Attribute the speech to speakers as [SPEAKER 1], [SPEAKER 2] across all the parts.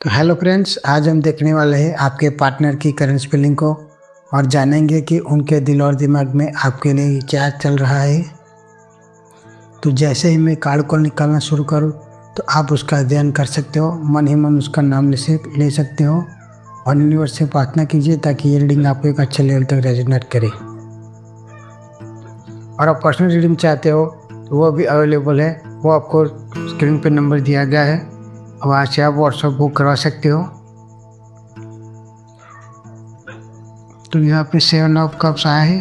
[SPEAKER 1] तो hello friends, आज हम देखने वाले हैं आपके पार्टनर की करंट फीलिंग को और जानेंगे कि उनके दिल और दिमाग में आपके लिए क्या चल रहा है। तो जैसे ही मैं कार्ड को निकालना शुरू करूं तो आप उसका अध्ययन कर सकते हो, मन ही मन उसका नाम ले सकते हो और यूनिवर्स से प्रार्थना कीजिए ताकि ये रीडिंग आपको एक अच्छे लेवल तक रेजोनेट करे। और आप पर्सनल रीडिंग चाहते हो तो वो भी अवेलेबल है, वो आपको स्क्रीन पे नंबर दिया गया है, वहाँ से आप व्हाट्सएप बुक करवा सकते हो। तो यहाँ पे 7 ऑफ कप्स आया है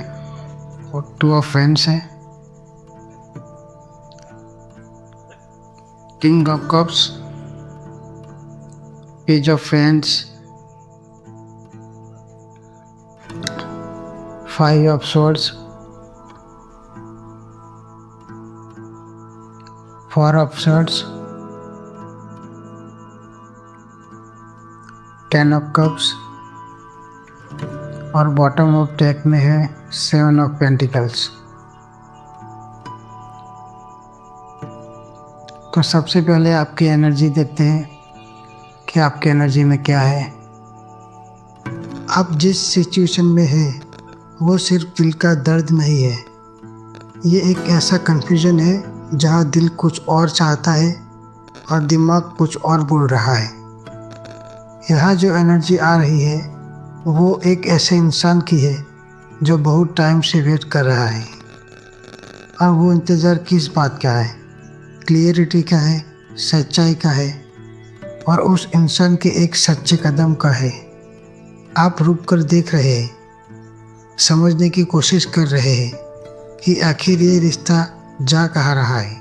[SPEAKER 1] और 2 ऑफ फैंस है, king of cups, page of fans, 5 of swords, 4 of swords, 10 of cups और बॉटम ऑफ डेक में है 7 ऑफ पेंटिकल्स। तो सबसे पहले आपकी एनर्जी देखते हैं कि आपकी एनर्जी में क्या है। आप जिस सिचुएशन में है वो सिर्फ दिल का दर्द नहीं है, ये एक ऐसा कन्फ्यूजन है जहाँ दिल कुछ और चाहता है और दिमाग कुछ और बोल रहा है। यहाँ जो एनर्जी आ रही है वो एक ऐसे इंसान की है जो बहुत टाइम से वेट कर रहा है। और वो इंतज़ार किस बात का है? क्लियरिटी का है, सच्चाई का है और उस इंसान के एक सच्चे कदम का है। आप रुक कर देख रहे हैं, समझने की कोशिश कर रहे हैं कि आखिर ये रिश्ता जा कहाँ रहा है।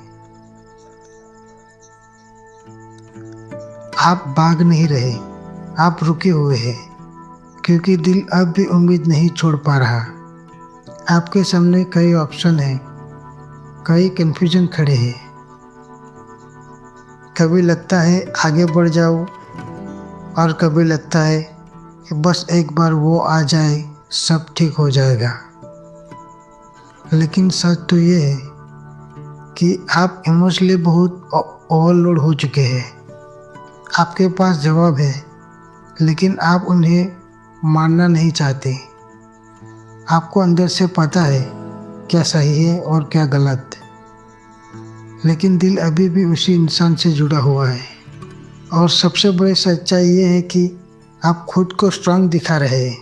[SPEAKER 1] आप भाग नहीं रहे, आप रुके हुए हैं क्योंकि दिल अब भी उम्मीद नहीं छोड़ पा रहा। आपके सामने कई ऑप्शन हैं, कई कन्फ्यूजन खड़े हैं। कभी लगता है आगे बढ़ जाओ और कभी लगता है कि बस एक बार वो आ जाए सब ठीक हो जाएगा। लेकिन सच तो ये है कि आप इमोशनली बहुत ओवरलोड हो चुके हैं। आपके पास जवाब है लेकिन आप उन्हें मानना नहीं चाहते। आपको अंदर से पता है क्या सही है और क्या गलत, लेकिन दिल अभी भी उसी इंसान से जुड़ा हुआ है। और सबसे बड़ी सच्चाई ये है कि आप खुद को स्ट्रांग दिखा रहे हैं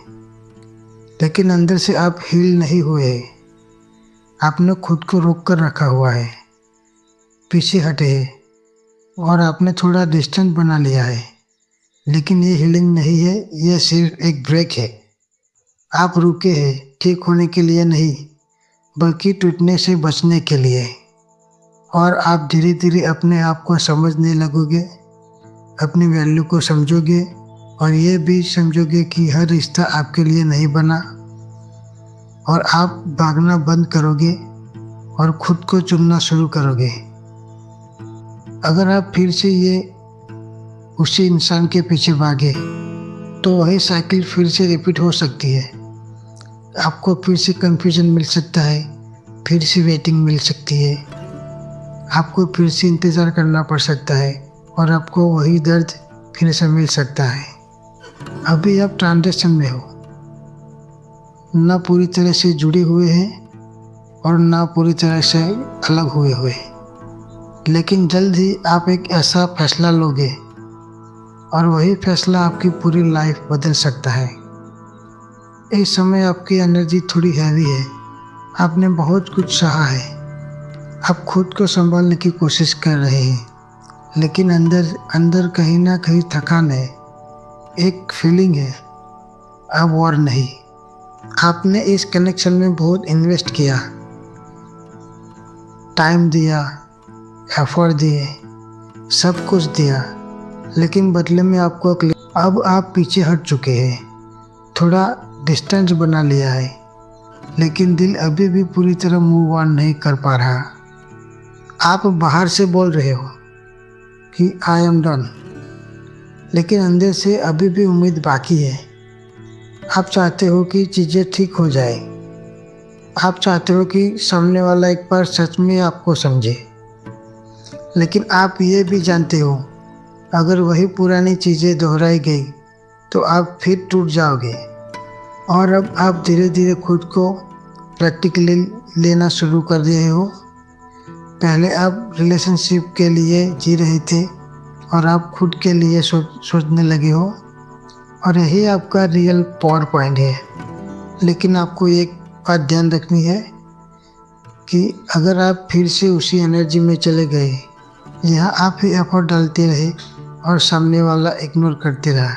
[SPEAKER 1] लेकिन अंदर से आप हील नहीं हुए हैं। आपने खुद को रोक कर रखा हुआ है, पीछे हटे हैं और आपने थोड़ा डिस्टेंस बना लिया है। लेकिन ये हीलिंग नहीं है, ये सिर्फ एक ब्रेक है। आप रुके हैं ठीक होने के लिए नहीं, बल्कि टूटने से बचने के लिए। और आप धीरे धीरे अपने आप को समझने लगोगे, अपनी वैल्यू को समझोगे और ये भी समझोगे कि हर रिश्ता आपके लिए नहीं बना। और आप भागना बंद करोगे और खुद को चुनना शुरू करोगे। अगर आप फिर से ये उसी इंसान के पीछे भागे तो वही साइकिल फिर से रिपीट हो सकती है। आपको फिर से कन्फ्यूजन मिल सकता है, फिर से वेटिंग मिल सकती है, आपको फिर से इंतज़ार करना पड़ सकता है और आपको वही दर्द फिर से मिल सकता है। अभी आप ट्रांजिशन में हो, ना पूरी तरह से जुड़े हुए हैं और ना पूरी तरह से अलग हुए। लेकिन जल्द ही आप एक ऐसा फैसला लोगे और वही फैसला आपकी पूरी लाइफ बदल सकता है। इस समय आपकी एनर्जी थोड़ी हैवी है, आपने बहुत कुछ सहा है, आप खुद को संभालने की कोशिश कर रहे हैं, लेकिन अंदर अंदर कहीं ना कहीं थकान है, एक फीलिंग है, अब और नहीं। आपने इस कनेक्शन में बहुत इन्वेस्ट किया, टाइम दिया, एफर्ट दिए, सब कुछ दिया, लेकिन बदले में आपको अब आप पीछे हट चुके हैं, थोड़ा डिस्टेंस बना लिया है, लेकिन दिल अभी भी पूरी तरह मूव ऑन नहीं कर पा रहा। आप बाहर से बोल रहे हो कि आई एम डन, लेकिन अंदर से अभी भी उम्मीद बाकी है। आप चाहते हो कि चीज़ें ठीक हो जाए, आप चाहते हो कि सामने वाला एक बार सच में आपको समझे, लेकिन आप ये भी जानते हो अगर वही पुरानी चीज़ें दोहराई गई तो आप फिर टूट जाओगे। और अब आप धीरे धीरे खुद को प्रैक्टिकली लेना शुरू कर रहे हो। पहले आप रिलेशनशिप के लिए जी रहे थे और आप खुद के लिए सोचने लगे हो, और यही आपका रियल पावर पॉइंट है। लेकिन आपको एक बात ध्यान रखनी है कि अगर आप फिर से उसी एनर्जी में चले गए, यहाँ आप ही एफर्ट डालते रहे और सामने वाला इग्नोर करते रहा,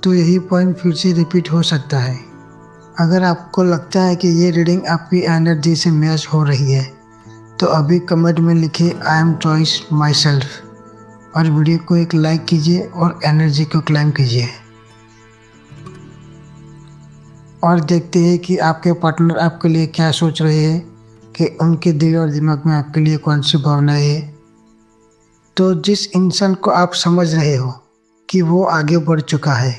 [SPEAKER 1] तो यही पॉइंट फिर से रिपीट हो सकता है। अगर आपको लगता है कि ये रीडिंग आपकी एनर्जी से मैच हो रही है तो अभी कमेंट में लिखिए I am choice my self और वीडियो को एक लाइक कीजिए और एनर्जी को क्लेम कीजिए। और देखते हैं कि आपके पार्टनर आपके लिए क्या सोच रहे हैं, कि उनके दिल और दिमाग में आपके लिए कौन सी भावनाएं है। तो जिस इंसान को आप समझ रहे हो कि वो आगे बढ़ चुका है,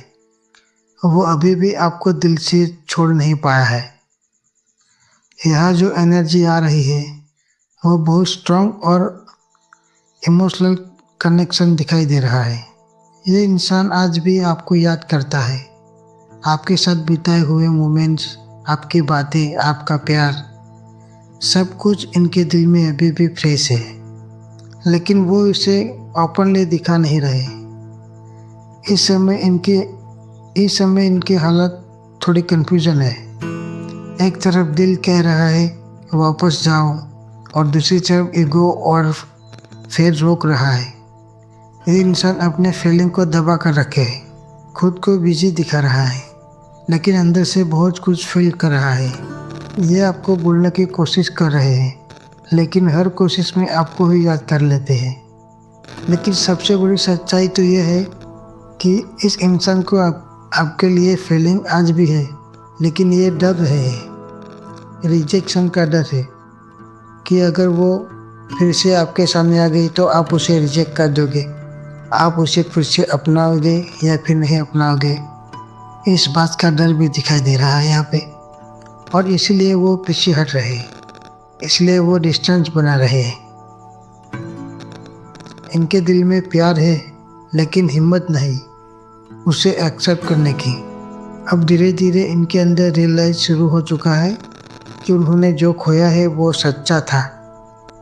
[SPEAKER 1] वो अभी भी आपको दिल से छोड़ नहीं पाया है। यहाँ जो एनर्जी आ रही है वो बहुत स्ट्रॉन्ग और इमोशनल कनेक्शन दिखाई दे रहा है। ये इंसान आज भी आपको याद करता है, आपके साथ बिताए हुए मोमेंट्स, आपकी बातें, आपका प्यार, सब कुछ इनके दिल में अभी भी फ्रेश है। लेकिन वो इसे ओपनली दिखा नहीं रहे। इस समय इनकी हालत थोड़ी कन्फ्यूजन है। एक तरफ दिल कह रहा है वापस जाओ, और दूसरी तरफ ईगो और फिर रोक रहा है। ये इंसान अपने फीलिंग को दबा कर रखे है, खुद को बिजी दिखा रहा है, लेकिन अंदर से बहुत कुछ फील कर रहा है। ये आपको बोलने की कोशिश कर रहे हैं, लेकिन हर कोशिश में आपको ही याद कर लेते हैं। लेकिन सबसे बड़ी सच्चाई तो ये है कि इस इंसान को आपके लिए फीलिंग आज भी है, लेकिन ये डर है, रिजेक्शन का डर है कि अगर वो फिर से आपके सामने आ गई तो आप उसे रिजेक्ट कर दोगे, आप उसे फिर से अपनाओगे या फिर नहीं अपनाओगे। इस बात का डर भी दिखाई दे रहा है यहाँ पे, और इसीलिए वो पीछे हट रहे हैं, इसलिए वो डिस्टेंस बना रहे हैं। इनके दिल में प्यार है, लेकिन हिम्मत नहीं उसे एक्सेप्ट करने की। अब धीरे धीरे इनके अंदर रियलाइज शुरू हो चुका है कि उन्होंने जो खोया है वो सच्चा था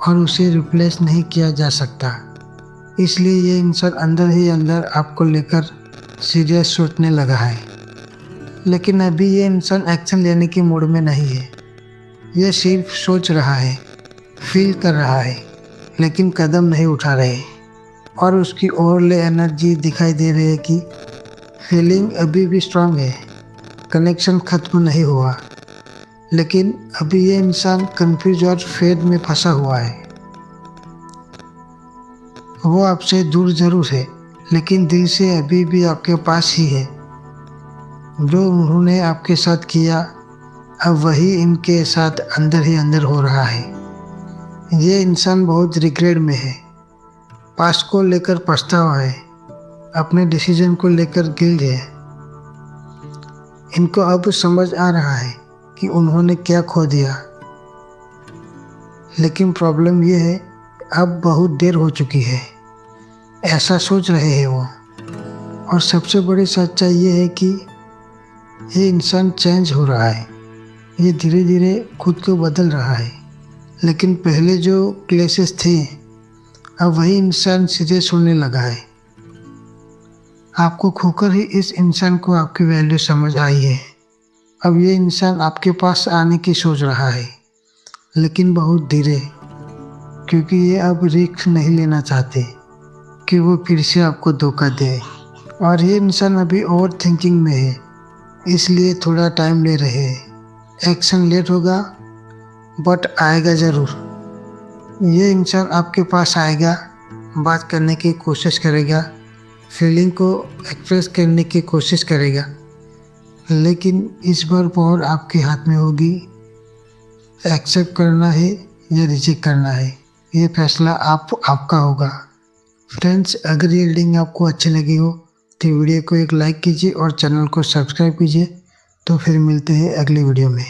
[SPEAKER 1] और उसे रिप्लेस नहीं किया जा सकता। इसलिए ये इंसान अंदर ही अंदर आपको लेकर सीरियस सोचने लगा है। लेकिन अभी ये इंसान एक्शन लेने की मूड में नहीं है। ये सिर्फ सोच रहा है, फील कर रहा है, लेकिन कदम नहीं उठा रहे। और उसकी ओवरले एनर्जी दिखाई दे रही है कि फीलिंग अभी भी स्ट्रांग है, कनेक्शन खत्म नहीं हुआ, लेकिन अभी ये इंसान कंफ्यूज और फेड में फंसा हुआ है। वो आपसे दूर जरूर है, लेकिन दिल से अभी भी आपके पास ही है। जो उन्होंने आपके साथ किया, अब वही इनके साथ अंदर ही अंदर हो रहा है। ये इंसान बहुत रिग्रेट में है, पास्ट को लेकर पछतावा है, अपने डिसीजन को लेकर गिल्ट है। इनको अब समझ आ रहा है कि उन्होंने क्या खो दिया, लेकिन प्रॉब्लम ये है अब बहुत देर हो चुकी है, ऐसा सोच रहे हैं वो। और सबसे बड़ी सच्चाई ये है कि ये इंसान चेंज हो रहा है, ये धीरे धीरे खुद को बदल रहा है। लेकिन पहले जो क्लेशेस थे, अब वही इंसान सीरियस होने लगा है। आपको खोकर ही इस इंसान को आपकी वैल्यू समझ आई है। अब ये इंसान आपके पास आने की सोच रहा है, लेकिन बहुत धीरे, क्योंकि ये अब रिस्क नहीं लेना चाहते कि वो फिर से आपको धोखा दे। और ये इंसान अभी ओवर थिंकिंग में है, इसलिए थोड़ा टाइम ले रहे हैं। एक्शन लेट होगा, बट आएगा ज़रूर। ये इंसान आपके पास आएगा, बात करने की कोशिश करेगा, फीलिंग को एक्सप्रेस करने की कोशिश करेगा, लेकिन इस बार पावर आपके हाथ में होगी। एक्सेप्ट करना है या रिजेक्ट करना है, ये फैसला आपका होगा। फ्रेंड्स, अगर ये रीडिंग आपको अच्छी लगी हो तो वीडियो को एक लाइक कीजिए और चैनल को सब्सक्राइब कीजिए। तो फिर मिलते हैं अगली वीडियो में।